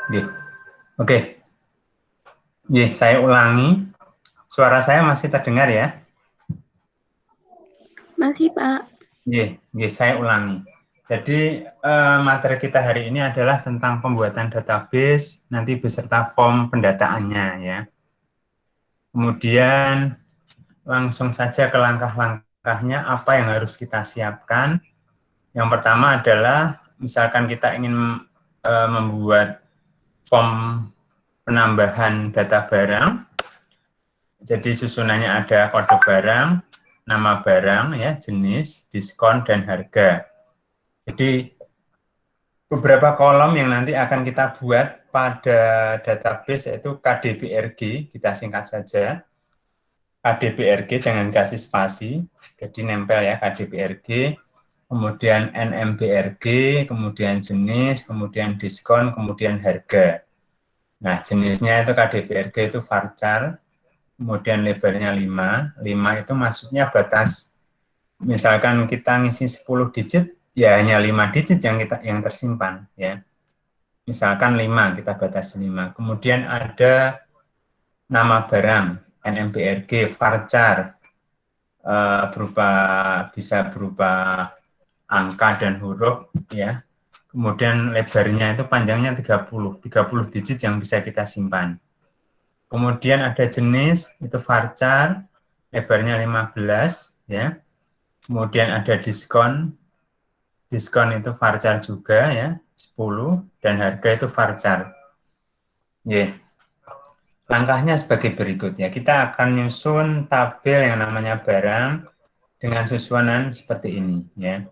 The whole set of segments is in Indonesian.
Nggih. Oke. Nggih, saya ulangi. Suara saya masih terdengar ya? Masih, Pak. Nggih, saya ulangi. Jadi materi kita hari ini adalah tentang pembuatan database nanti beserta form pendataannya ya. Kemudian langsung saja ke langkah-langkahnya apa yang harus kita siapkan. Yang pertama adalah misalkan kita ingin membuat form penambahan data barang. Jadi susunannya ada kode barang, nama barang, ya, jenis, diskon, dan harga. Jadi beberapa kolom yang nanti akan kita buat pada database yaitu KDBRG, kita singkat saja. KDBRG jangan kasih spasi, jadi nempel ya KDBRG, kemudian NMBRG, kemudian jenis, kemudian diskon, kemudian harga. Nah, jenisnya itu KDBRG itu varchar, kemudian lebarnya 5 itu maksudnya batas, misalkan kita ngisi 10 digit, ya hanya 5 digit yang tersimpan ya. Misalkan 5, kita batasi 5. Kemudian ada nama barang, NMBRG, varchar, bisa berupa angka dan huruf ya. Kemudian lebarnya itu panjangnya 30 digit yang bisa kita simpan. Kemudian ada jenis, itu varchar, lebarnya 15 ya. Kemudian ada diskon itu varchar juga ya, 10, dan harga itu varchar. Yeah. Langkahnya sebagai berikut ya. Kita akan nyusun tabel yang namanya barang dengan susunan seperti ini ya.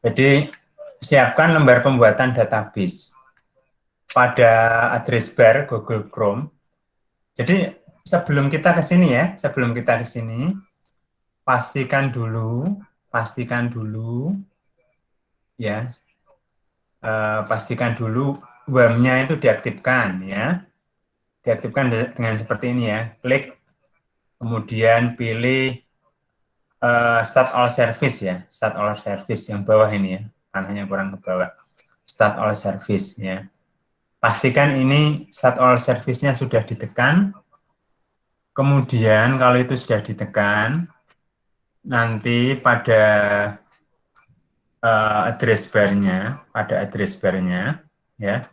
Jadi siapkan lembar pembuatan database pada address bar Google Chrome. Jadi sebelum kita ke sini ya, pastikan dulu ya, pastikan dulu WAM-nya itu diaktifkan ya. Diaktifkan dengan seperti ini ya. Klik, kemudian pilih start all service ya. Start all service yang bawah ini ya. Panahnya kurang ke bawah. Start all service ya. Pastikan ini start all service-nya sudah ditekan. Kemudian kalau itu sudah ditekan, nanti pada address bar-nya, ya,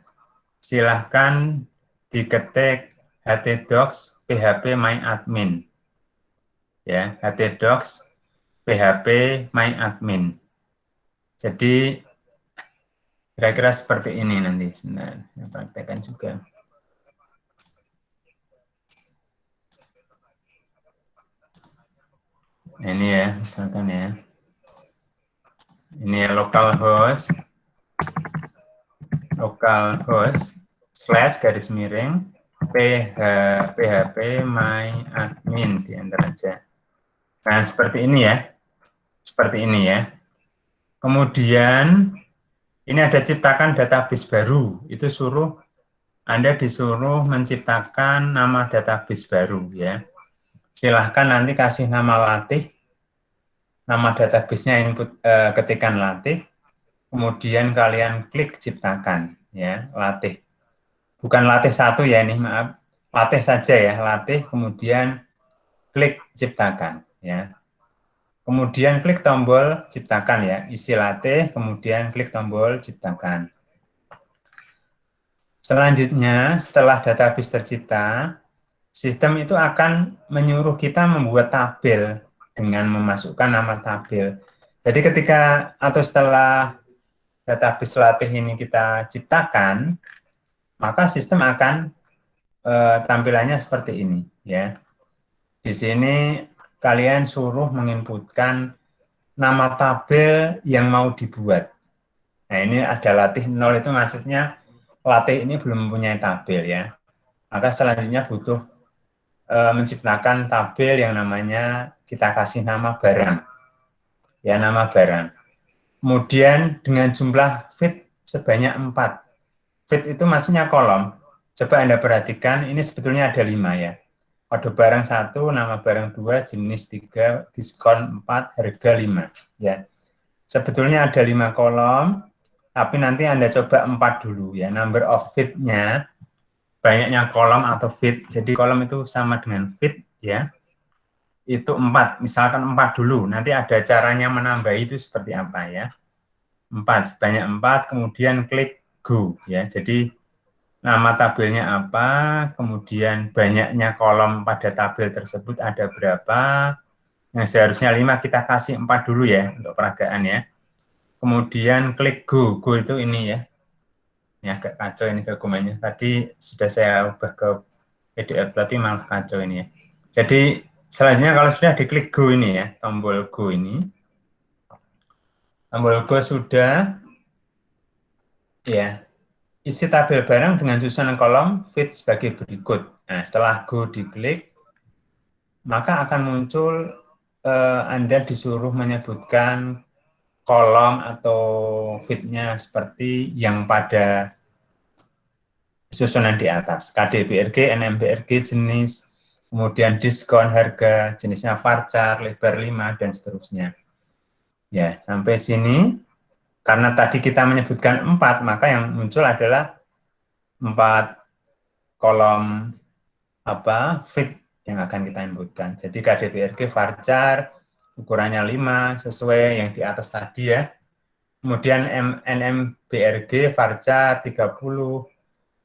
silahkan diketik htdocs php myadmin, ya, htdocs php myadmin. Jadi kira-kira seperti ini nanti. Sebentar, saya praktekkan juga. Nah, ini ya, misalkan ya. Ini localhost /php myadmin di enter aja. Nah, seperti ini ya. Kemudian ini ada ciptakan database baru. Itu Anda disuruh menciptakan nama database baru ya. Silahkan nanti kasih nama latih, nama database-nya ketikan latih, kemudian kalian klik ciptakan ya, latih. Bukan latih 1 ya ini, maaf. Latih saja ya, latih, kemudian klik ciptakan ya. Kemudian klik tombol ciptakan ya, isi latih, kemudian klik tombol ciptakan. Selanjutnya, setelah database tercipta, sistem itu akan menyuruh kita membuat tabel dengan memasukkan nama tabel. Jadi setelah database latih ini kita ciptakan, maka sistem akan tampilannya seperti ini ya. Di sini kalian suruh menginputkan nama tabel yang mau dibuat. Nah, ini ada latih 0 itu maksudnya latih ini belum mempunyai tabel ya. Maka selanjutnya butuh menciptakan tabel yang namanya kita kasih nama barang. Ya, nama barang. Kemudian dengan jumlah feed sebanyak 4. Feed itu maksudnya kolom. Coba Anda perhatikan, ini sebetulnya ada 5 ya. Kode barang 1, nama barang 2, jenis 3, diskon 4, harga 5 ya. Sebetulnya ada 5 kolom, Tapi nanti Anda coba 4 dulu ya, number of feet-nya, banyaknya kolom atau feet. Jadi kolom itu sama dengan feet ya. Itu 4, misalkan 4 dulu. Nanti ada caranya menambah itu seperti apa ya. 4, sebanyak 4, kemudian klik go ya. Jadi nama tabelnya apa, kemudian banyaknya kolom pada tabel tersebut ada berapa. Yang seharusnya 5 kita kasih 4 dulu ya untuk peragaan ya. Kemudian klik go. Go itu ini ya. Ini agak kacau ini dokumennya. Tadi sudah saya ubah ke PDF tapi malah kacau ini ya. Jadi selanjutnya kalau sudah diklik go ini ya, tombol go ini. Tombol go sudah ya. Isi tabel barang dengan susunan kolom fit sebagai berikut. Nah, setelah go diklik, maka akan muncul Anda disuruh menyebutkan kolom atau fitnya seperti yang pada susunan di atas. KDBRG, NMBRG, jenis, kemudian diskon, harga, jenisnya varchar, lebar 5, dan seterusnya. Ya, sampai sini, karena tadi kita menyebutkan 4, maka yang muncul adalah 4 kolom fit yang akan kita inputkan. Jadi KDBRG varchar, ukurannya 5, sesuai yang di atas tadi ya. Kemudian NMBRG varchar 30,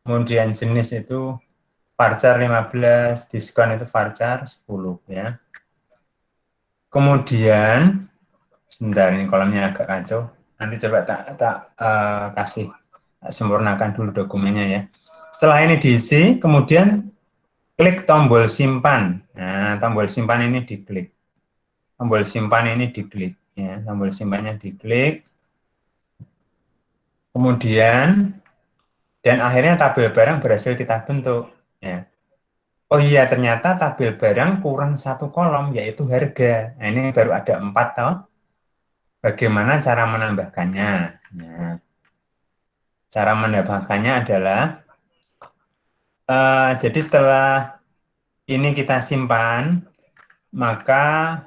kemudian jenis itu varchar 15, diskon itu varchar 10 ya. Kemudian sebentar ini kolomnya agak kacau. Nanti coba tak kasih sempurnakan dulu dokumennya ya. Setelah ini diisi, kemudian klik tombol simpan. Nah, tombol simpan ini diklik. Tombol simpan ini diklik ya, tombol simpannya diklik. Kemudian dan akhirnya tabel barang berhasil kita bentuk ya. Oh iya, ternyata tabel barang kurang 1 kolom, yaitu harga. Nah, ini baru ada 4, toh. Bagaimana cara menambahkannya? Nah, cara menambahkannya adalah, jadi setelah ini kita simpan, maka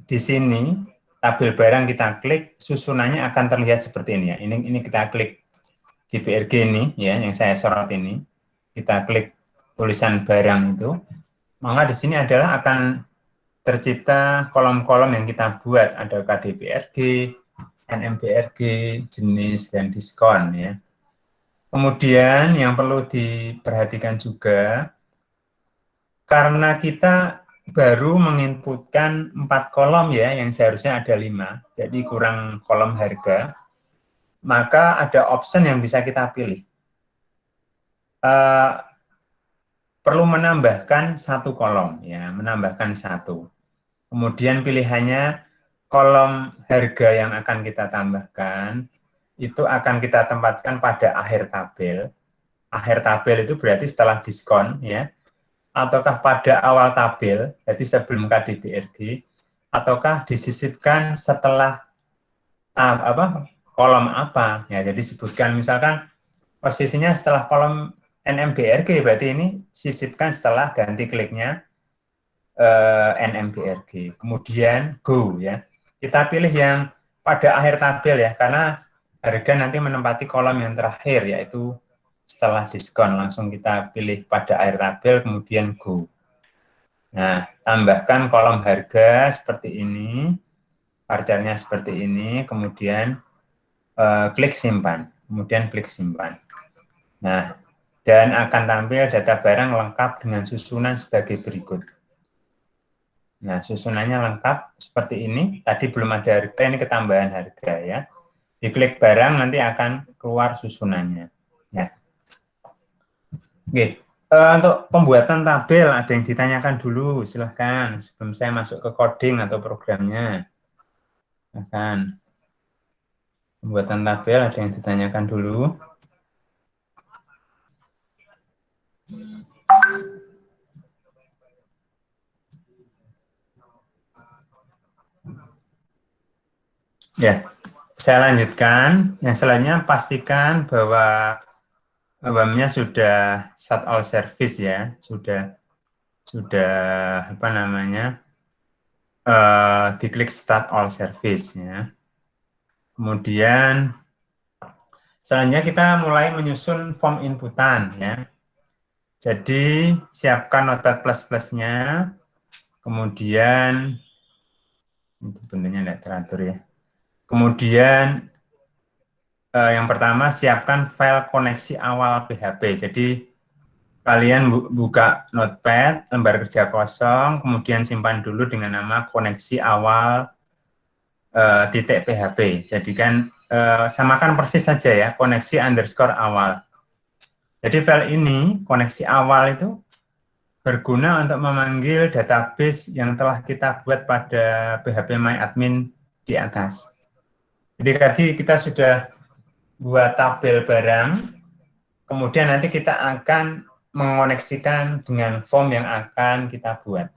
di sini, tabel barang kita klik, susunannya akan terlihat seperti ini ya. Ini kita klik di BRG ini, ya, yang saya sorot ini. Kita klik tulisan barang itu, maka di sini adalah akan tercipta kolom-kolom yang kita buat, ada KDBRG, NMBRG, jenis, dan diskon ya. Kemudian yang perlu diperhatikan juga, karena kita baru menginputkan 4 kolom ya, yang seharusnya ada 5, jadi kurang kolom harga, maka ada option yang bisa kita pilih. Perlu menambahkan 1 kolom ya, menambahkan 1. Kemudian pilihannya kolom harga yang akan kita tambahkan itu akan kita tempatkan pada akhir tabel. Akhir tabel itu berarti setelah diskon ya, ataukah pada awal tabel, jadi sebelum KDBRG, ataukah disisipkan setelah kolom apa ya. Jadi sebutkan misalkan posisinya setelah kolom NMBRG, berarti ini sisipkan setelah ganti kliknya NMBRG. Kemudian go ya. Kita pilih yang pada akhir tabel ya, karena harga nanti menempati kolom yang terakhir, yaitu setelah diskon. Langsung kita pilih pada akhir tabel, kemudian go. Nah, tambahkan kolom harga seperti ini, varcharnya seperti ini, kemudian klik simpan. Kemudian klik simpan. Nah, dan akan tampil data barang lengkap dengan susunan sebagai berikut. Nah, susunannya lengkap seperti ini. Tadi belum ada harga, ini ketambahan harga ya. Diklik barang, nanti akan keluar susunannya. Ya. Oke, untuk pembuatan tabel ada yang ditanyakan dulu, silahkan. Sebelum saya masuk ke coding atau programnya. Silahkan. Pembuatan tabel ada yang ditanyakan dulu. Ya, saya lanjutkan. Yang selanjutnya pastikan bahwa WAM-nya sudah start all service ya, sudah apa namanya, diklik start all service ya. Kemudian selanjutnya kita mulai menyusun form inputan ya. Jadi siapkan Notepad++-nya, kemudian itu bentuknya tidak teratur ya. Kemudian yang pertama siapkan file koneksi awal PHP. Jadi kalian buka Notepad, lembar kerja kosong, kemudian simpan dulu dengan nama koneksi awal titik PHP. Jadikan samakan persis saja ya, koneksi underscore awal. Jadi file ini, koneksi awal itu berguna untuk memanggil database yang telah kita buat pada phpMyAdmin di atas. Jadi tadi kita sudah buat tabel barang, kemudian nanti kita akan mengoneksikan dengan form yang akan kita buat.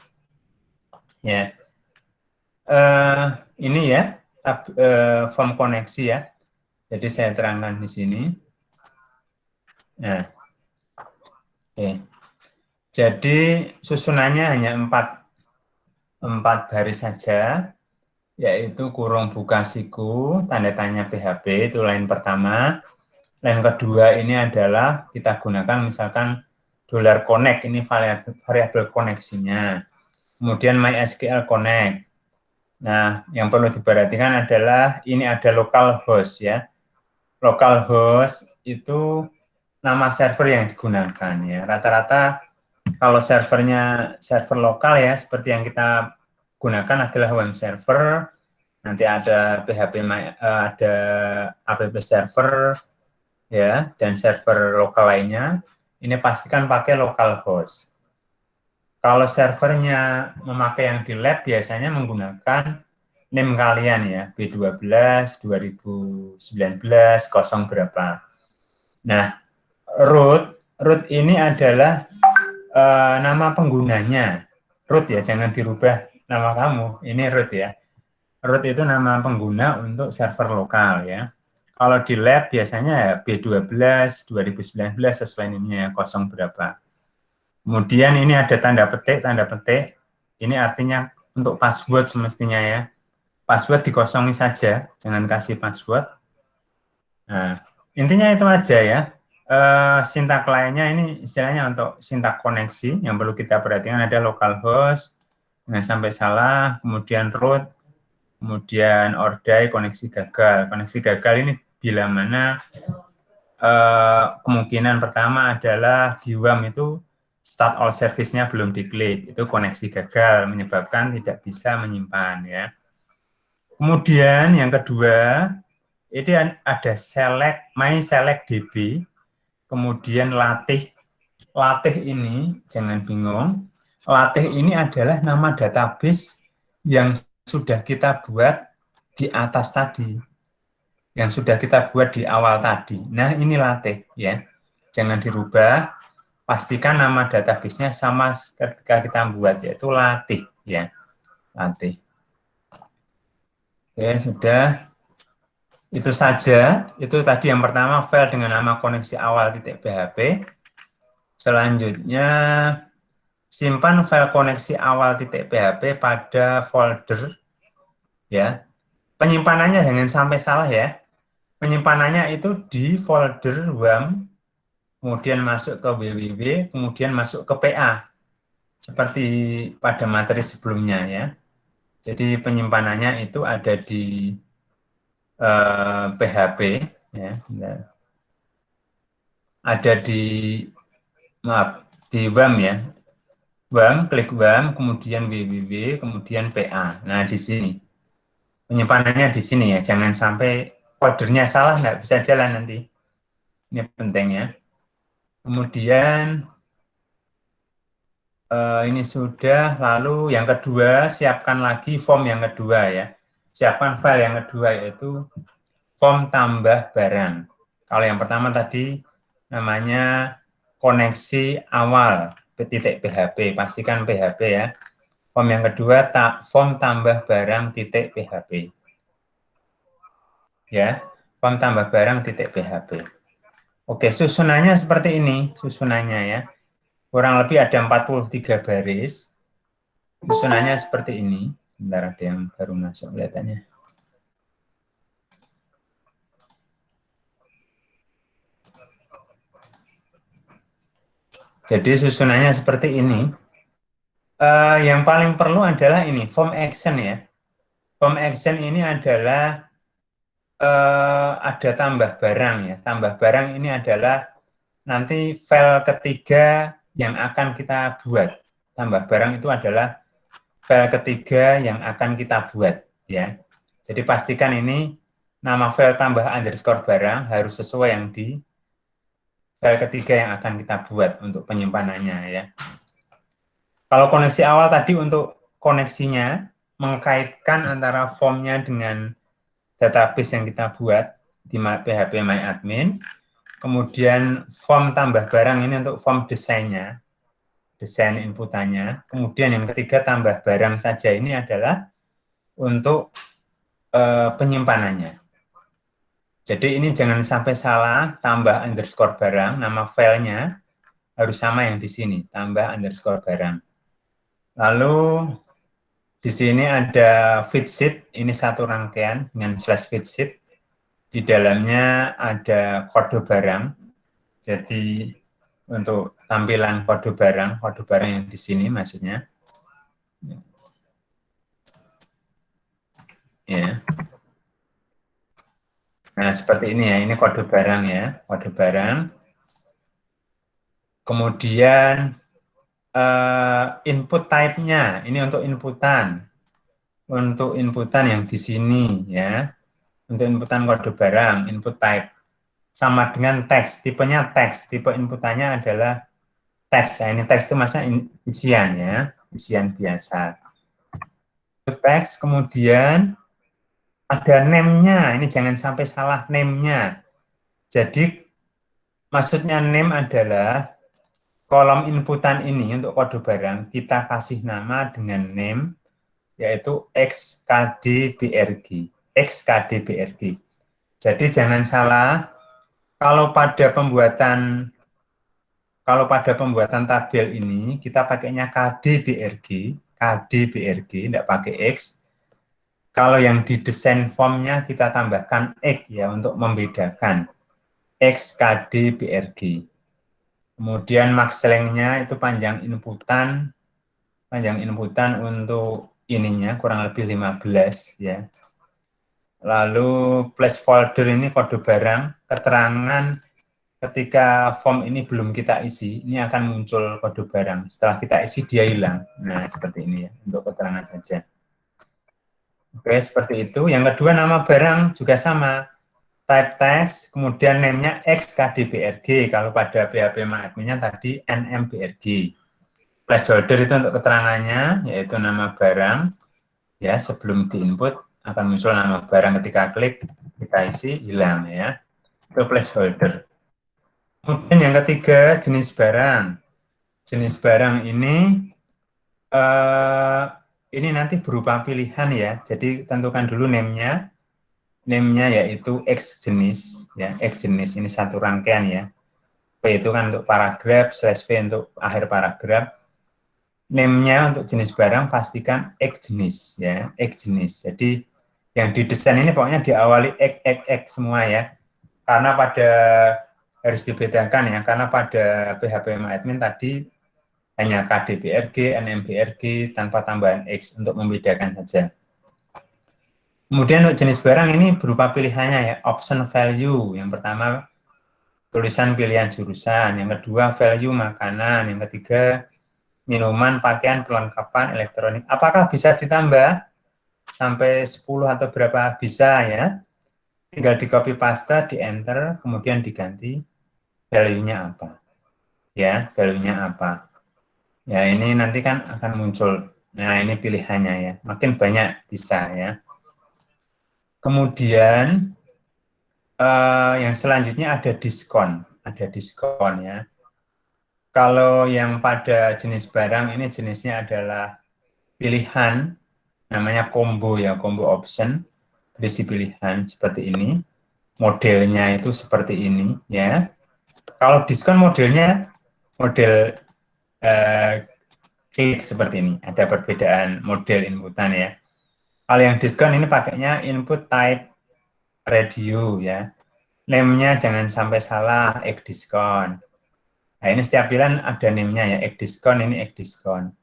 Ya, ini ya form koneksi ya. Jadi saya terangkan di sini. Nah, oke. Jadi susunannya hanya 4 baris saja, yaitu kurung buka siku, tanda tanya PHP, itu line pertama. Line kedua ini adalah kita gunakan misalkan $connect, ini variabel koneksinya. Kemudian MySQL connect. Nah, yang perlu diperhatikan adalah ini ada localhost ya. Localhost itu nama server yang digunakan ya. Rata-rata kalau servernya server lokal ya, seperti yang kita gunakan adalah web server, nanti ada ada app server ya, dan server lokal lainnya. Ini pastikan pakai localhost. Kalau servernya memakai yang di lab biasanya menggunakan name kalian ya, B12 2019 0 berapa. Nah, root ini adalah nama penggunanya. Root ya, jangan dirubah nama kamu. Ini root ya. Root itu nama pengguna untuk server lokal ya. Kalau di lab biasanya ya B12 2019 sesuai name-nya 0 berapa. Kemudian ini ada tanda petik. Ini artinya untuk password semestinya ya. Password dikosongi saja, jangan kasih password. Nah, intinya itu aja ya. Sintak lainnya ini istilahnya untuk sintak koneksi. Yang perlu kita perhatikan ada localhost, jangan sampai salah, kemudian root, kemudian ordai, koneksi gagal. Koneksi gagal ini bila mana kemungkinan pertama adalah di WAM itu start all service-nya belum diklik, itu koneksi gagal menyebabkan tidak bisa menyimpan ya. Kemudian yang kedua, ini ada my select DB, kemudian latih. Latih ini jangan bingung, latih ini adalah nama database yang sudah kita buat di atas tadi, yang sudah kita buat di awal tadi. Nah ini latih ya, jangan dirubah. Pastikan nama database-nya sama ketika kita buat, yaitu latih ya, latih. Oke, sudah. Itu saja. Itu tadi yang pertama file dengan nama koneksi awal .php. Selanjutnya simpan file koneksi awal .php pada folder ya. Penyimpanannya jangan sampai salah ya. Penyimpanannya itu di folder WAM, kemudian masuk ke www, kemudian masuk ke PA, seperti pada materi sebelumnya ya. Jadi penyimpanannya itu ada di PHP ya. Ada di WAM ya. WAM, klik WAM, kemudian www, kemudian PA. Nah, di sini. Penyimpanannya di sini ya. Jangan sampai foldernya salah, nggak bisa jalan nanti. Ini penting ya. Kemudian ini sudah, lalu yang kedua siapkan lagi form yang kedua ya. Siapkan file yang kedua yaitu form tambah barang. Kalau yang pertama tadi namanya koneksi awal .php, pastikan PHP ya. Form yang kedua form tambah barang .php. Ya, form tambah barang .php. Oke, susunannya seperti ini, susunannya ya. Kurang lebih ada 43 baris. Susunannya seperti ini. Sebentar, ada yang baru masuk kelihatannya. Jadi susunannya seperti ini. Yang paling perlu adalah ini, form action ya. Form action ini adalah ada tambah barang ya. Tambah barang ini adalah nanti file ketiga yang akan kita buat. Tambah barang itu adalah file ketiga yang akan kita buat ya. Jadi pastikan ini nama file tambah underscore barang harus sesuai yang di file ketiga yang akan kita buat untuk penyimpanannya ya. Kalau koneksi awal tadi untuk koneksinya mengkaitkan antara formnya dengan database yang kita buat di PHP MyAdmin. Kemudian form tambah barang ini untuk form desainnya, desain inputannya. Kemudian yang ketiga tambah barang saja ini adalah untuk penyimpanannya. Jadi ini jangan sampai salah, tambah underscore barang, nama filenya harus sama yang di sini, tambah underscore barang. Lalu di sini ada feedsheet, ini satu rangkaian dengan slash feedsheet. Di dalamnya ada kode barang. Jadi untuk tampilan kode barang yang di sini maksudnya. Ya. Nah, seperti ini ya, ini kode barang ya, kode barang. Kemudian input type-nya, ini untuk inputan. Untuk inputan yang di sini ya. Untuk inputan kode barang, input type. Sama dengan teks, tipenya teks. Tipe inputannya adalah teks. Nah, ini teks itu maksudnya isian ya, isian biasa. Teks, kemudian ada name-nya. Ini jangan sampai salah name-nya. Jadi maksudnya name adalah kolom inputan ini untuk kode barang kita kasih nama dengan name yaitu xkdbrg. xkdbrg. Jadi jangan salah kalau pada pembuatan tabel ini kita pakainya kdbrg, tidak pakai x. Kalau yang di desain formnya kita tambahkan X ya untuk membedakan xkdbrg. Kemudian max length-nya itu panjang inputan untuk ininya kurang lebih 15 ya. Lalu placeholder ini kode barang, keterangan ketika form ini belum kita isi, ini akan muncul kode barang. Setelah kita isi dia hilang. Nah, seperti ini ya untuk keterangan saja. Oke, seperti itu. Yang kedua nama barang juga sama. Type text, kemudian name-nya xkdbrg. Kalau pada PHP MyAdmin-nya tadi nmbrg. Placeholder itu untuk keterangannya, yaitu nama barang. Ya, sebelum diinput akan muncul nama barang, ketika klik, kita isi, hilang ya. Itu placeholder. Kemudian yang ketiga, jenis barang. Jenis barang ini nanti berupa pilihan ya. Jadi tentukan dulu name-nya. Name-nya yaitu X jenis, ya X jenis ini satu rangkaian ya. P itu kan untuk paragraf, slash V untuk akhir paragraf. Name-nya untuk jenis barang pastikan X jenis ya, X jenis. Jadi yang didesain ini pokoknya diawali X semua ya. Karena pada harus dibedakan ya, karena pada PHP MyAdmin tadi hanya KDBRG, NMBRG tanpa tambahan X untuk membedakan saja. Kemudian untuk jenis barang ini berupa pilihannya ya, option value. Yang pertama tulisan pilihan jurusan, yang kedua value makanan, yang ketiga minuman, pakaian, perlengkapan, elektronik. Apakah bisa ditambah sampai 10 atau berapa? Bisa ya. Tinggal di copy paste, di enter, kemudian diganti value-nya apa. Ya, value-nya apa. Ya, ini nanti kan akan muncul. Nah, ini pilihannya ya. Makin banyak bisa ya. Kemudian yang selanjutnya ada diskon ya. Kalau yang pada jenis barang ini jenisnya adalah pilihan, namanya combo ya, combo option, berisi pilihan seperti ini. Modelnya itu seperti ini ya. Kalau diskon modelnya model klik seperti ini, ada perbedaan model inputan ya. Kalau yang diskon ini pakainya input type radio ya. Name-nya jangan sampai salah, X diskon. Nah, ini setiap pilihan ada name-nya ya, egg discount, ini egg discount.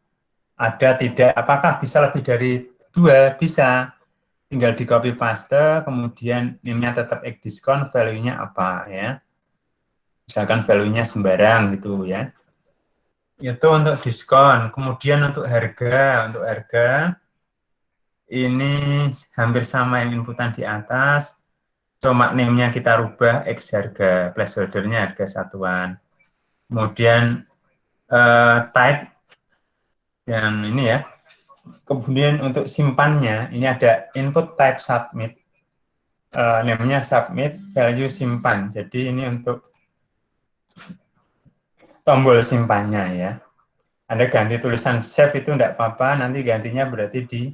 Ada tidak, apakah bisa lebih dari 2? Bisa. Tinggal di copy paste, kemudian name-nya tetap egg discount, value-nya apa ya. Misalkan value-nya sembarang gitu ya. Itu untuk diskon. Kemudian untuk harga ini hampir sama yang inputan di atas. Cuma name-nya kita rubah X harga, placeholder-nya harga satuan. Kemudian type yang ini ya. Kemudian untuk simpannya, ini ada input type submit. Name-nya submit, value simpan. Jadi ini untuk tombol simpannya ya. Anda ganti tulisan save itu enggak apa-apa, nanti gantinya berarti di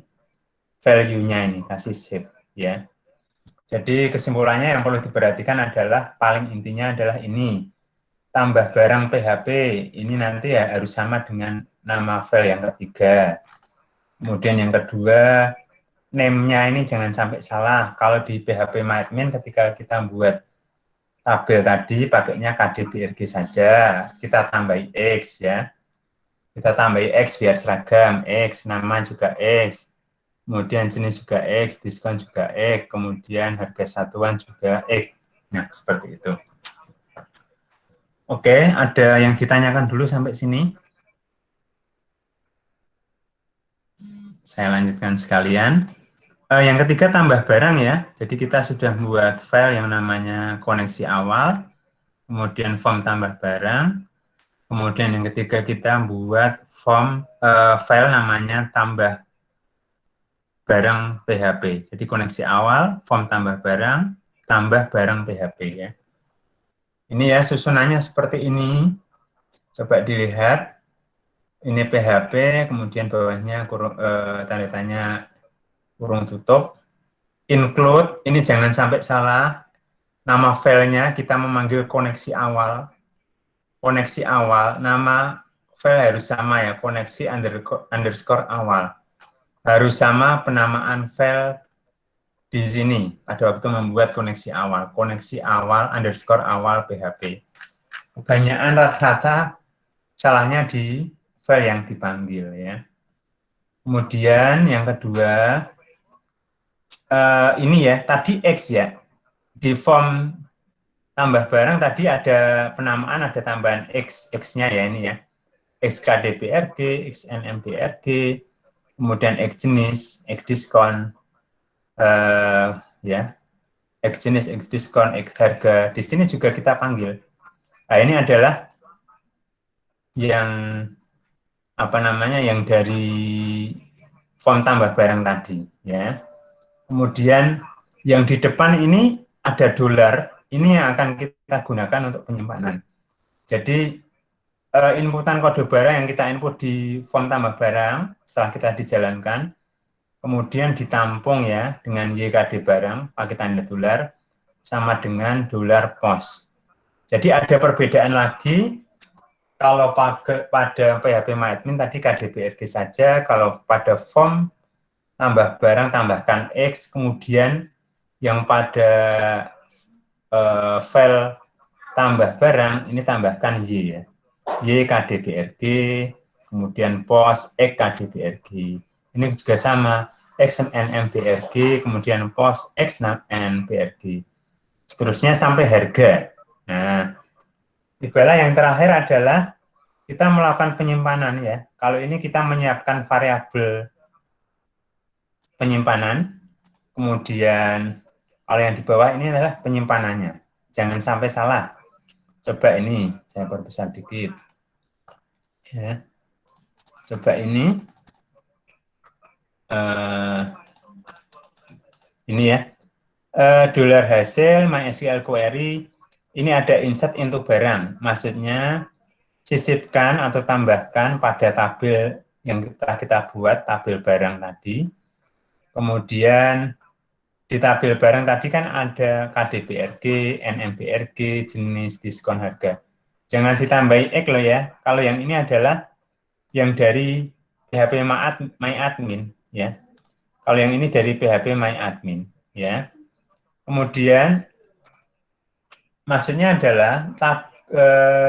value-nya ini, kasih save ya. Jadi kesimpulannya yang perlu diperhatikan adalah paling intinya adalah ini. Tambah barang PHP, ini nanti ya harus sama dengan nama file yang ketiga. Kemudian yang kedua, name-nya ini jangan sampai salah. Kalau di PHP MyAdmin ketika kita buat tabel tadi pakainya KDBRG saja, kita tambahi X ya. Kita tambahi X biar seragam, X, nama juga X. Kemudian jenis juga X, diskon juga X, kemudian harga satuan juga X. Nah, seperti itu. Oke, ada yang ditanyakan dulu sampai sini? Saya lanjutkan sekalian. Yang ketiga tambah barang ya. Jadi kita sudah membuat file yang namanya koneksi awal, kemudian form tambah barang, kemudian yang ketiga kita buat form file namanya tambah barang PHP. Jadi koneksi awal, form tambah barang PHP ya. Ini ya susunannya seperti ini. Coba dilihat. Ini PHP, kemudian bawahnya tanda tanya kurung tutup. Include, ini jangan sampai salah. Nama filenya kita memanggil koneksi awal. Koneksi awal, nama file harus sama ya, koneksi underscore awal. Harus sama penamaan file di sini pada waktu membuat koneksi awal underscore awal PHP. Kebanyakan rata-rata salahnya di file yang dipanggil ya. Kemudian yang kedua ini ya tadi X ya, di form tambah barang tadi ada penamaan, ada tambahan X-nya ya ini ya, XKDBRG, XNMBRG, kemudian X jenis, X diskon, ya, X jenis, X diskon, X harga. Di sini juga kita panggil. Nah ini adalah yang apa namanya, yang dari form tambah barang tadi, ya. Kemudian yang di depan ini ada dolar. Ini yang akan kita gunakan untuk penyimpanan. Jadi inputan kode barang yang kita input di form tambah barang setelah kita dijalankan, kemudian ditampung ya dengan YKD barang pakai tanda dolar sama dengan dolar pos. Jadi ada perbedaan lagi. Kalau pada PHP MyAdmin tadi KDBRG saja, kalau pada form tambah barang tambahkan X, kemudian yang pada file tambah barang ini tambahkan Y ya. Y KDBRG, kemudian pos X KDBRG. Ini juga sama, XNMBRG, kemudian pos XNMBRG. Seterusnya sampai harga. Nah, tibalah yang terakhir adalah kita melakukan penyimpanan ya. Kalau ini kita menyiapkan variabel penyimpanan, kemudian kalau yang di bawah ini adalah penyimpanannya. Jangan sampai salah. Coba ini, saya perbesar dikit. Ya. Coba ini. Ini ya. Dolar hasil MySQL query. Ini ada insert into barang. Maksudnya sisipkan atau tambahkan pada tabel yang kita buat, tabel barang tadi. Kemudian di tabel barang tadi kan ada KDBRG, NMBRG, jenis, diskon, harga. Jangan ditambahi X loh ya. Kalau yang ini adalah yang dari PHP MyAdmin ya. Kalau yang ini dari PHP MyAdmin ya. Kemudian maksudnya adalah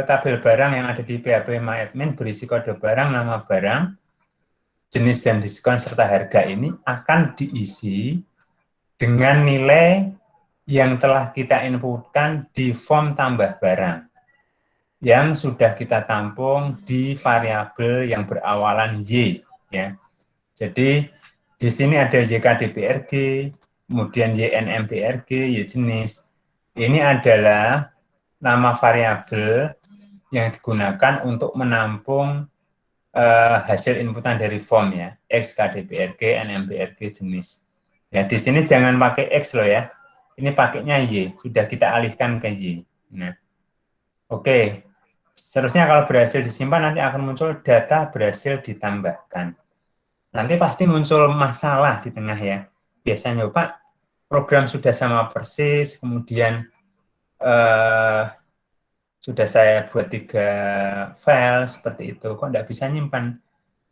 tabel barang yang ada di PHP MyAdmin berisi kode barang, nama barang, jenis dan diskon serta harga ini akan diisi dengan nilai yang telah kita inputkan di form tambah barang yang sudah kita tampung di variabel yang berawalan Y, ya. Jadi di sini ada YKDBRG, kemudian YNMBRG, Y jenis. Ini adalah nama variabel yang digunakan untuk menampung hasil inputan dari form, ya, X, KDBRG, NMBRG jenis. Ya, di sini jangan pakai X loh ya. Ini pakainya Y, sudah kita alihkan ke Y. Nah, oke. Seterusnya kalau berhasil disimpan nanti akan muncul data berhasil ditambahkan. Nanti pasti muncul masalah di tengah ya. Biasanya Pak, program sudah sama persis, kemudian sudah saya buat 3 file seperti itu, kok tidak bisa nyimpan.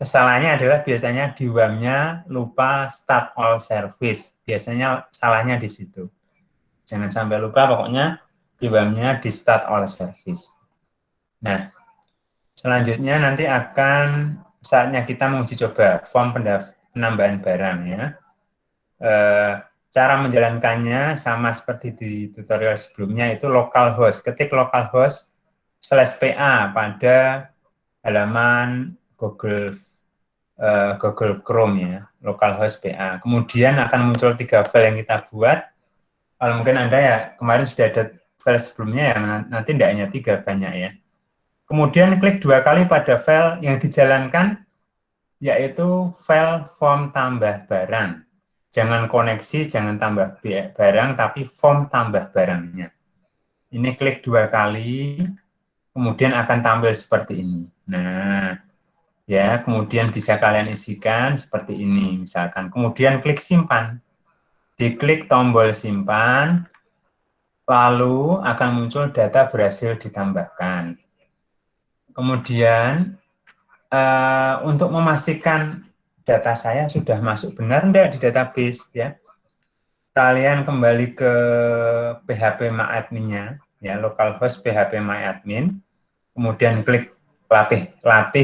Kesalahannya adalah biasanya di WAM-nya lupa start all service. Biasanya salahnya di situ. Jangan sampai lupa, pokoknya di WAM-nya di start all service. Nah, selanjutnya nanti akan saatnya kita menguji coba form penambahan barang ya. Cara menjalankannya sama seperti di tutorial sebelumnya, itu localhost. Ketik localhost/PA pada halaman Google Chrome ya, localhost PA. Kemudian akan muncul 3 file yang kita buat. Kalau mungkin Anda ya kemarin sudah ada file sebelumnya ya, nanti tidak hanya 3, banyak ya. Kemudian klik 2 kali pada file yang dijalankan, yaitu file form tambah barang. Jangan koneksi, jangan tambah barang, tapi form tambah barangnya. Ini klik 2 kali, kemudian akan tampil seperti ini. Nah, ya, kemudian bisa kalian isikan seperti ini, misalkan. Kemudian klik simpan. Diklik tombol simpan, lalu akan muncul data berhasil ditambahkan. Kemudian untuk memastikan data saya sudah masuk benar enggak di database ya, kalian kembali ke PHP MyAdmin-nya ya, localhost PHP MyAdmin, kemudian klik latih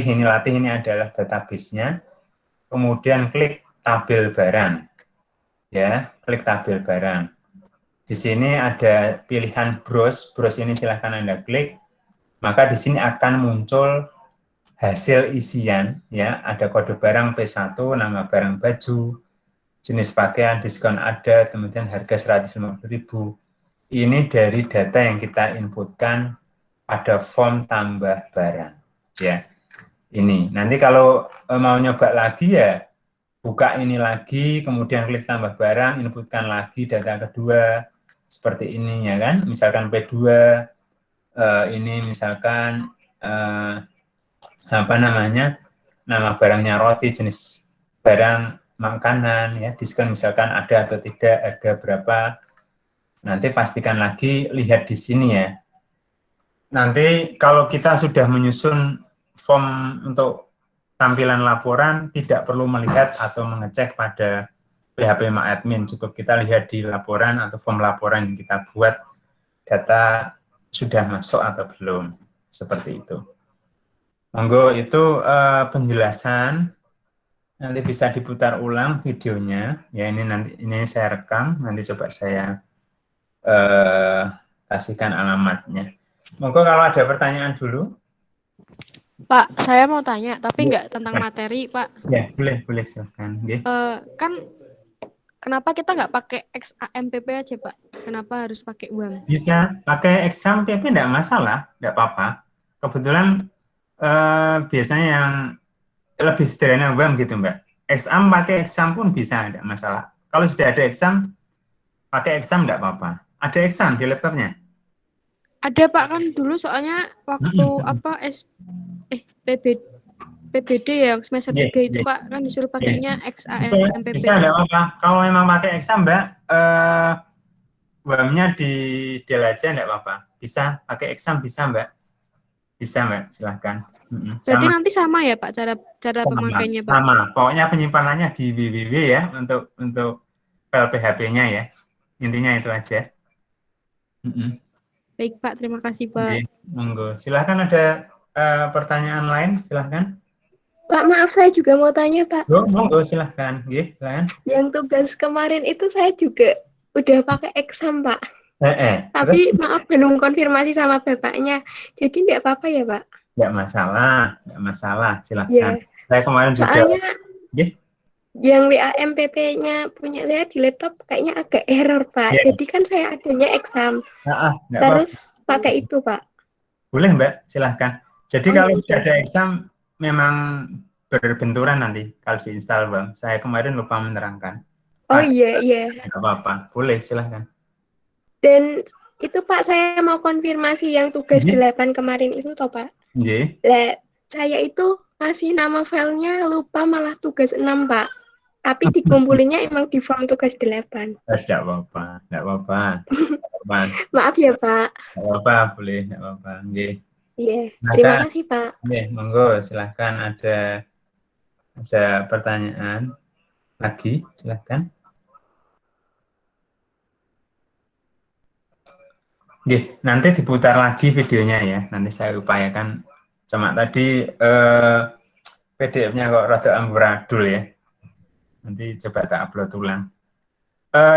ini adalah database-nya, kemudian klik tabel barang ya, klik tabel barang. Di sini ada pilihan browse ini silahkan Anda klik, maka di sini akan muncul hasil isian ya, ada kode barang P1, nama barang baju, jenis pakaian, diskon ada, kemudian harga 150.000. Ini dari data yang kita inputkan pada form tambah barang ya. Ini nanti kalau mau nyoba lagi ya, buka ini lagi, kemudian klik tambah barang, inputkan lagi data kedua seperti ini ya kan, misalkan P2 ini misalkan apa namanya, nama barangnya roti, jenis barang makanan ya, diskon misalkan ada atau tidak, harga berapa. Nanti pastikan lagi, lihat di sini ya. Nanti kalau kita sudah menyusun form untuk tampilan laporan, tidak perlu melihat atau mengecek pada PHP MyAdmin, cukup kita lihat di laporan atau form laporan yang kita buat, data sudah masuk atau belum, seperti itu. Monggo, itu penjelasan. Nanti bisa diputar ulang videonya ya, ini saya rekam, nanti coba saya kasihkan alamatnya. Monggo kalau ada pertanyaan dulu. Pak, saya mau tanya, tapi nggak tentang materi, Pak. Ya, boleh silakan. Kan kenapa kita nggak pakai XAMPP aja, Pak? Kenapa harus pakai WAM? Bisa pakai XAMPP, tidak masalah, tidak apa-apa. Kebetulan biasanya yang lebih sederhana WAM gitu, Mbak. Exam pakai exam pun bisa, tidak masalah. Kalau sudah ada exam, pakai exam tidak apa-apa. Ada exam di laptopnya? Ada, Pak, kan dulu soalnya waktu PBD ya, semester 3 itu, Pak, kan disuruh pakainya XAMPP. Bisa, tidak apa-apa. Kalau memang pakai exam, Mbak, WAM-nya di Dell aja tidak apa-apa. Bisa, pakai exam bisa, Mbak. Bisa, Mbak, silahkan. Berarti nanti sama ya, Pak, cara pemakainya, Pak? Sama, pokoknya penyimpanannya di www ya, untuk file PHP-nya ya. Intinya itu aja. Baik, Pak. Terima kasih, Pak. Nggih, monggo. Silahkan ada pertanyaan lain, silahkan. Pak, maaf saya juga mau tanya, Pak. Oh, monggo, silahkan. Nggih, silahkan. Yang tugas kemarin itu saya juga udah pakai exam, Pak. Terus Tapi maaf belum konfirmasi sama bapaknya. Jadi nggak apa-apa ya, Pak? nggak masalah, silahkan. Ya, Saya kemarin juga, soalnya nggih, yang WAMPP-nya punya saya di laptop kayaknya agak error, Pak. ya, Jadi kan saya adanya exam. nggak apa-apa. Terus pakai itu, Pak. Boleh, Mbak, silahkan. Jadi Oh, kalau ya sudah udah. ada exam, memang berbenturan nanti kalau diinstal, Bang. Saya kemarin lupa menerangkan. Oh Ada, iya, iya. nggak apa-apa. Boleh, silahkan. Dan itu Pak, saya mau konfirmasi yang tugas Nggih, 8 kemarin itu toh Pak. nggih. Lah, saya itu ngasih nama filenya lupa malah tugas 6 Pak. Tapi dikumpulinnya emang di form tugas 8. Nggak apa-apa, nggak apa-apa. Maaf ya Pak. Nggak apa-apa, boleh, nggak apa-apa. Nggih. Iya, terima Silakan. kasih Pak. Nggih, monggo, silahkan ada pertanyaan lagi, silahkan. Nggih, nanti diputar lagi videonya ya. Nanti saya upayakan. Cuma tadi PDF-nya kok rada amburadul ya. Nanti coba tak upload ulang.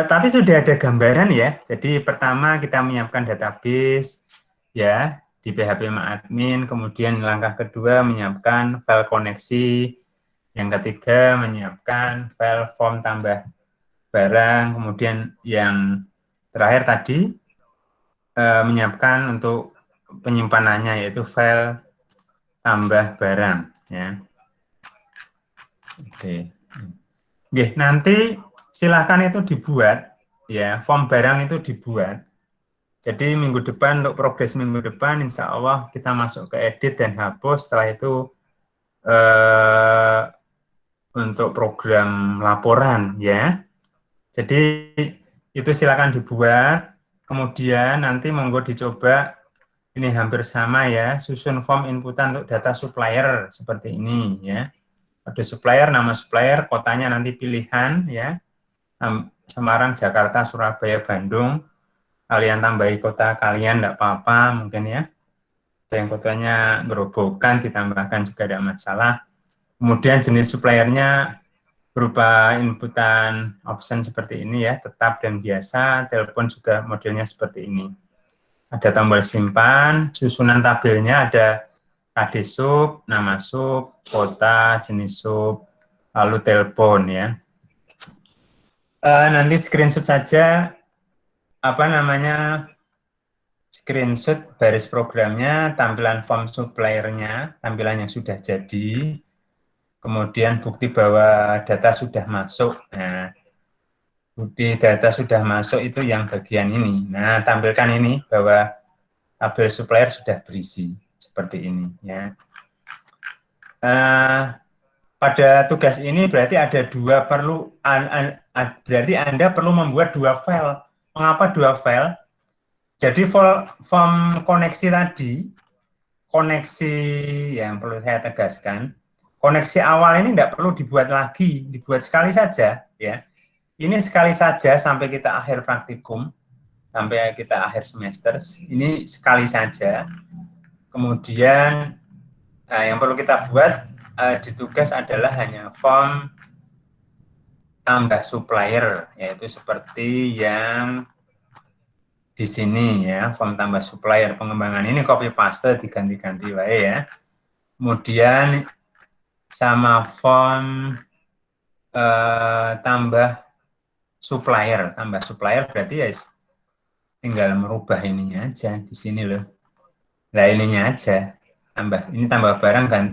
Tapi sudah ada gambaran ya. Jadi pertama kita menyiapkan database ya di PHP Admin. Kemudian langkah kedua menyiapkan file koneksi. Yang ketiga menyiapkan file form tambah barang. Kemudian yang terakhir tadi menyiapkan untuk penyimpanannya yaitu file tambah barang ya. Oke. Oke, nanti silahkan itu dibuat ya, form barang itu dibuat. Jadi minggu depan untuk progres minggu depan insya Allah kita masuk ke edit dan hapus. Setelah itu untuk program laporan ya. Jadi itu silakan dibuat. Kemudian nanti monggo dicoba, ini hampir sama ya, susun form inputan untuk data supplier seperti ini ya. Ada supplier, nama supplier, kotanya nanti pilihan ya, Semarang, Jakarta, Surabaya, Bandung. Kalian tambahi kota kalian, enggak apa-apa mungkin ya. Ada yang kotanya Gerobokan, ditambahkan juga tidak masalah. Kemudian jenis suppliernya berupa inputan option seperti ini ya, tetap dan biasa, telepon juga modelnya seperti ini. Ada tombol simpan, susunan tabelnya ada KD sub, nama sub, kota, jenis sub, lalu telepon ya. Nanti screenshot saja, screenshot baris programnya, tampilan form suppliernya, tampilan yang sudah jadi, kemudian bukti bahwa data sudah masuk. Nah, bukti data sudah masuk itu yang bagian ini. Nah, tampilkan ini bahwa tabel supplier sudah berisi seperti ini ya. Pada tugas ini berarti ada berarti Anda perlu membuat dua file. Mengapa dua file? Jadi form koneksi tadi, koneksi yang perlu saya tegaskan, koneksi awal ini tidak perlu dibuat lagi, dibuat sekali saja ya. Ini sekali saja sampai kita akhir praktikum, sampai kita akhir semester, ini sekali saja. Kemudian yang perlu kita buat di tugas adalah hanya form tambah supplier, yaitu seperti yang di sini ya, form tambah supplier. Pengembangan ini copy paste diganti-ganti wae ya. Kemudian sama form tambah supplier berarti ya tinggal merubah ininya aja di sini loh. Nah ininya aja tambah barang kan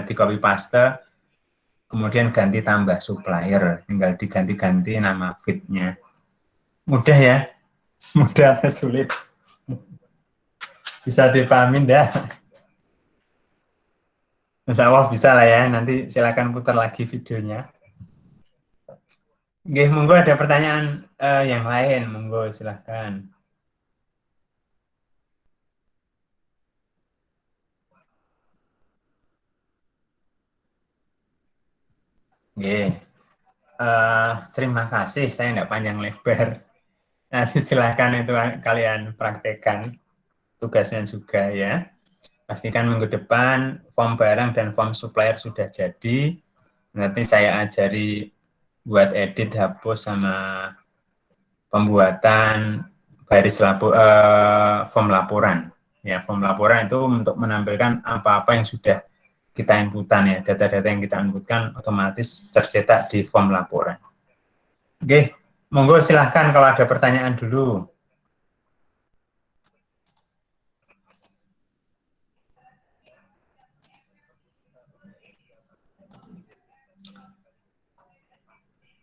di copy paste, kemudian ganti tambah supplier, tinggal diganti-ganti nama feed-nya. Mudah ya, mudah atau sulit? Bisa dipahami dah. Insya Allah bisa lah ya, nanti silakan putar lagi videonya. Oke, monggo ada pertanyaan yang lain, monggo silahkan. Oke, terima kasih, saya tidak panjang lebar. Nanti silahkan itu kalian praktekkan. tugasnya juga ya. Pastikan minggu depan form barang dan form supplier sudah jadi. Nanti saya ajari buat edit, hapus, sama pembuatan form laporan. Ya, form laporan itu untuk menampilkan apa-apa yang sudah kita inputan ya, data-data yang kita inputkan otomatis tercetak di form laporan. Oke, monggo silahkan kalau ada pertanyaan dulu.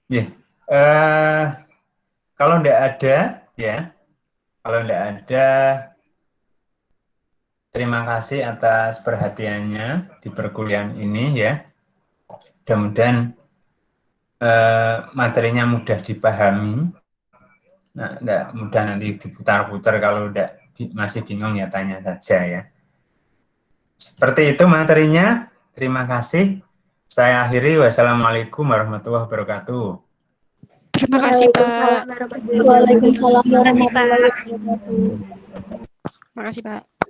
Ya, kalau tidak ada, ya, kalau tidak ada, terima kasih atas perhatiannya di perkuliahan ini ya. Mudah-mudahan materinya mudah dipahami. Nah, tidak mudah nanti diputar-putar, kalau masih bingung ya tanya saja ya. Seperti itu materinya. Terima kasih. Saya akhiri. Wassalamualaikum warahmatullahi wabarakatuh. Terima kasih, Pak. Waalaikumsalam warahmatullahi wabarakatuh. Terima kasih, Pak.